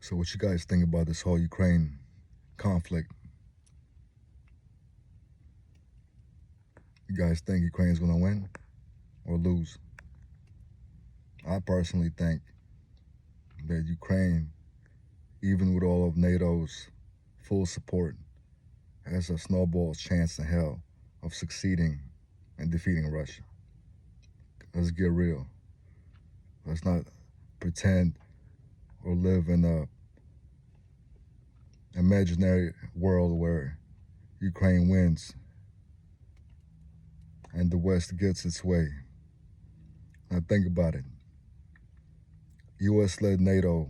So what you guys think about this whole Ukraine conflict? You guys think Ukraine's gonna win or lose? I personally think that Ukraine, even with all of NATO's full support, has a snowball's chance in hell of succeeding and defeating Russia. Let's get real. Let's not pretend or live in a imaginary world where Ukraine wins and the West gets its way. Now think about it. U.S. led NATO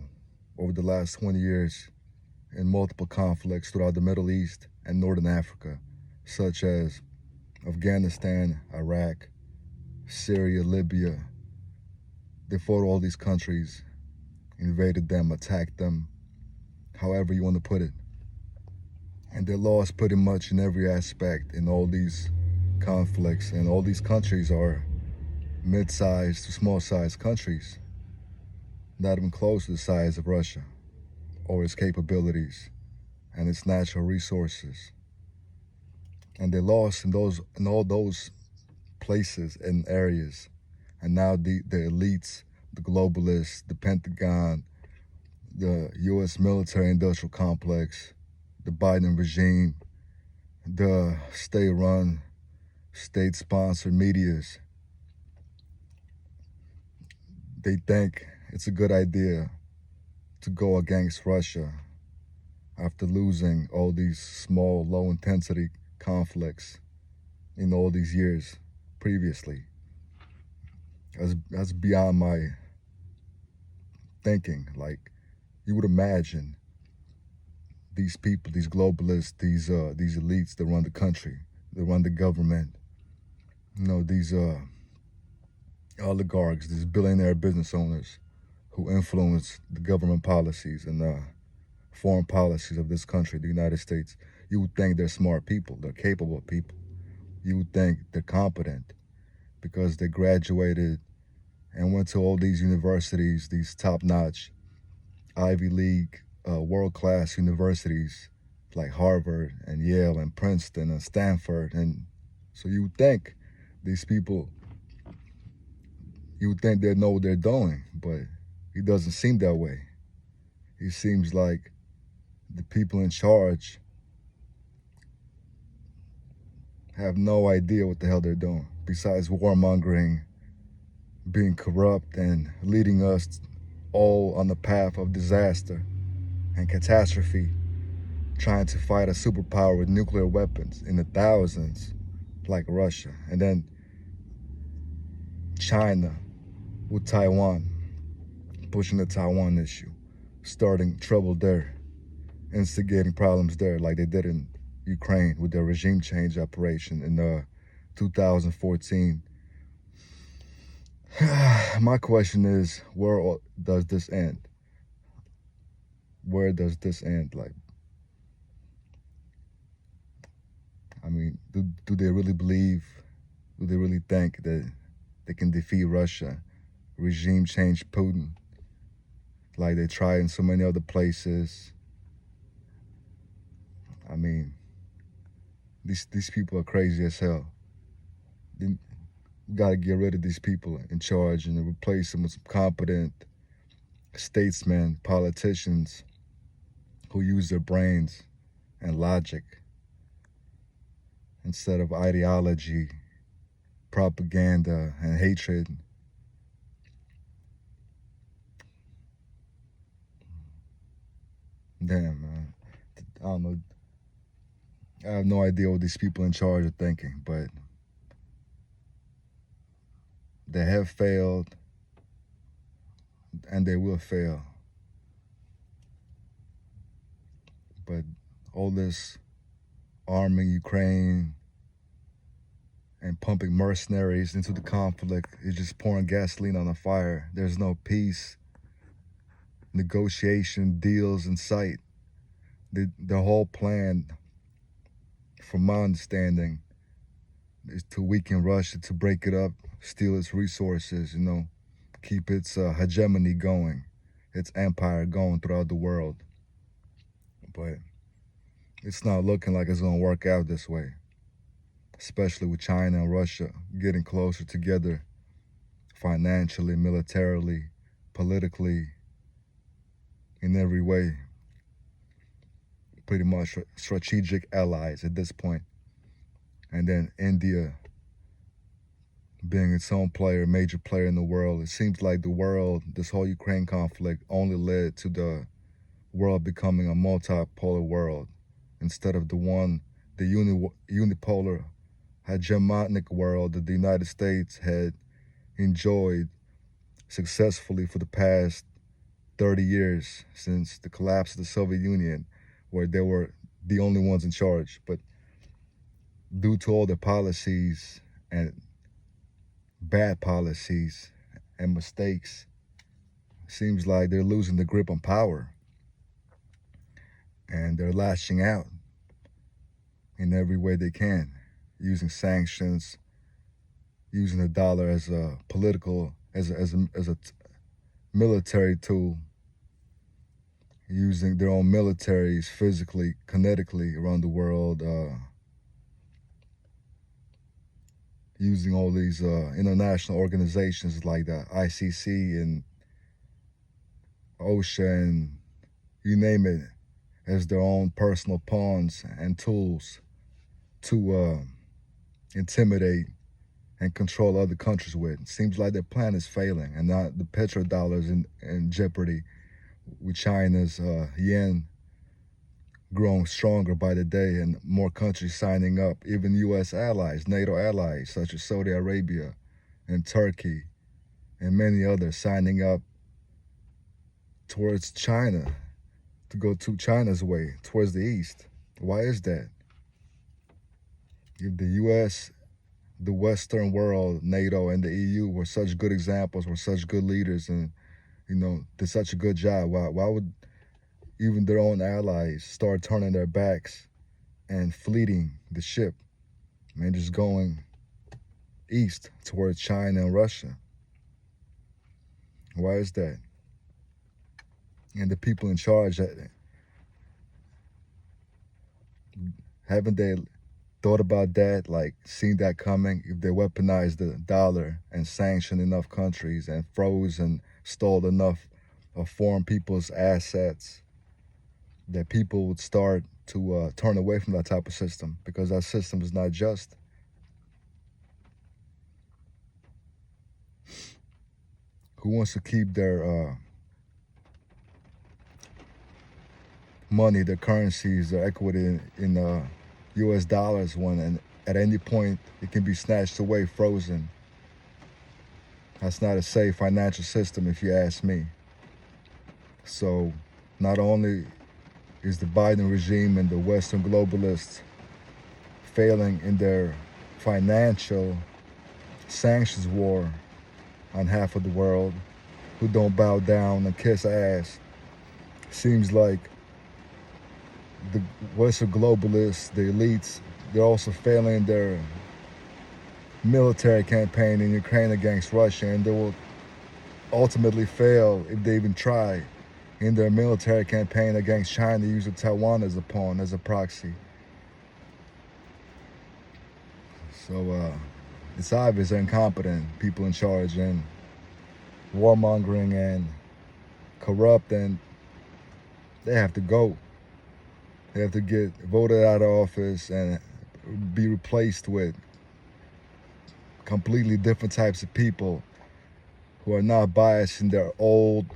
over the last 20 years in multiple conflicts throughout the Middle East and Northern Africa, such as Afghanistan, Iraq, Syria, Libya. They fought all these countries, invaded them, attacked them, however you want to put it. And they lost pretty much in every aspect in all these conflicts, and all these countries are mid-sized to small-sized countries, not even close to the size of Russia or its capabilities and its natural resources. And they lost in all those places and areas. And now the elites, the globalists, the Pentagon, the U.S. military industrial complex, the Biden regime, the state-run, state-sponsored medias, they think it's a good idea to go against Russia after losing all these small, low-intensity conflicts in all these years previously. That's beyond my thinking. Like, you would imagine these people, these globalists, these elites that run the country, that run the government, these oligarchs, these billionaire business owners who influence the government policies and foreign policies of this country, the United States. You would think they're smart people, they're capable people. You would think they're competent because they graduated and went to all these universities, these top-notch Ivy League, world-class universities like Harvard and Yale and Princeton and Stanford. And so you would think these people, you would think they know what they're doing, but it doesn't seem that way. It seems like the people in charge have no idea what the hell they're doing, besides warmongering, being corrupt, and leading us all on the path of disaster and catastrophe, trying to fight a superpower with nuclear weapons in the thousands, like Russia. And then China with Taiwan, pushing the Taiwan issue, starting trouble there, instigating problems there like they did in Ukraine with their regime change operation in 2014. My question is, where does this end? Where does this end? Like, I mean, do they really believe, do they really think that they can defeat Russia, regime change Putin, like they try in so many other places? I mean, these people are crazy as hell. We gotta get rid of these people in charge and replace them with some competent statesmen, politicians who use their brains and logic instead of ideology, propaganda, and hatred. Damn, man. I don't know. I have no idea what these people in charge are thinking, but they have failed and they will fail. But all this arming Ukraine and pumping mercenaries into the conflict is just pouring gasoline on the fire. There's no peace, negotiation, deals in sight. The whole plan, from my understanding, is to weaken Russia, to break it up, steal its resources, keep its hegemony going, its empire going throughout the world. But it's not looking like it's going to work out this way, especially with China and Russia getting closer together financially, militarily, politically, in every way. Pretty much strategic allies at this point. And then India being its own player, major player in the world. It seems like the world, this whole Ukraine conflict only led to the world becoming a multipolar world instead of the unipolar hegemonic world that the United States had enjoyed successfully for the past 30 years since the collapse of the Soviet Union, where they were the only ones in charge. But due to all the policies and bad policies and mistakes, it seems like they're losing the grip on power, and they're lashing out in every way they can, using sanctions, using the dollar as a political, as a military tool, using their own militaries physically, kinetically around the world, using all these international organizations like the ICC and OSHA and you name it as their own personal pawns and tools to intimidate and control other countries with. It seems like their plan is failing, and not the petrodollars in jeopardy, with China's yen growing stronger by the day and more countries signing up, even U.S. allies, NATO allies such as Saudi Arabia and Turkey and many others signing up towards China, to go to China's way, towards the east. Why is that? If the U.S., the Western world, NATO, and the EU were such good examples, were such good leaders, and did such a good job, why would even their own allies start turning their backs and fleeing the ship and just going east towards China and Russia? Why is that? And the people in charge, haven't they thought about that, like seen that coming? If they weaponized the dollar and sanctioned enough countries and froze and stole enough of foreign people's assets, that people would start to turn away from that type of system, because that system is not just. Who wants to keep their money, their currencies, their equity in US dollars when at any point it can be snatched away, frozen? That's not a safe financial system, if you ask me. So not only is the Biden regime and the Western globalists failing in their financial sanctions war on half of the world, who don't bow down and kiss ass, seems like the Western globalists, the elites, they're also failing their military campaign in Ukraine against Russia, and they will ultimately fail if they even try in their military campaign against China, using Taiwan as a pawn, as a proxy. So it's obvious they're incompetent, people in charge, and warmongering and corrupt, and they have to go. They have to get voted out of office and be replaced with completely different types of people who are not biased in their old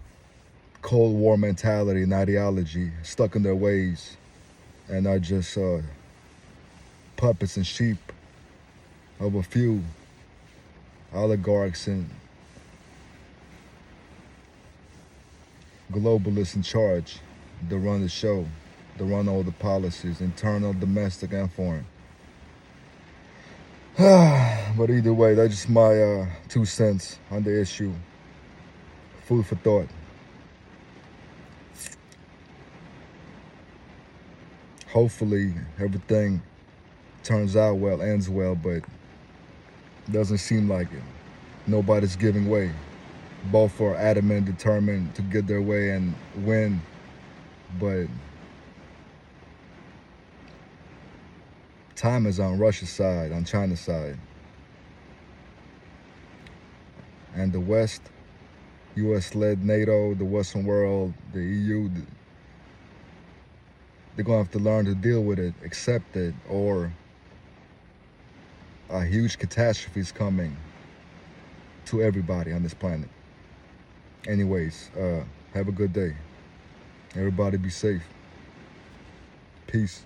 Cold War mentality and ideology, stuck in their ways, and are just puppets and sheep of a few oligarchs and globalists in charge that run the show, that run all the policies, internal, domestic, and foreign. But either way, that's just my 2 cents on the issue. Food for thought. Hopefully everything turns out well, ends well, but it doesn't seem like it. Nobody's giving way. Both are adamant, determined to get their way and win, but time is on Russia's side, on China's side. And the West, US-led NATO, the Western world, the EU, they're gonna have to learn to deal with it, accept it, or a huge catastrophe is coming to everybody on this planet. Anyways, have a good day. Everybody be safe. Peace.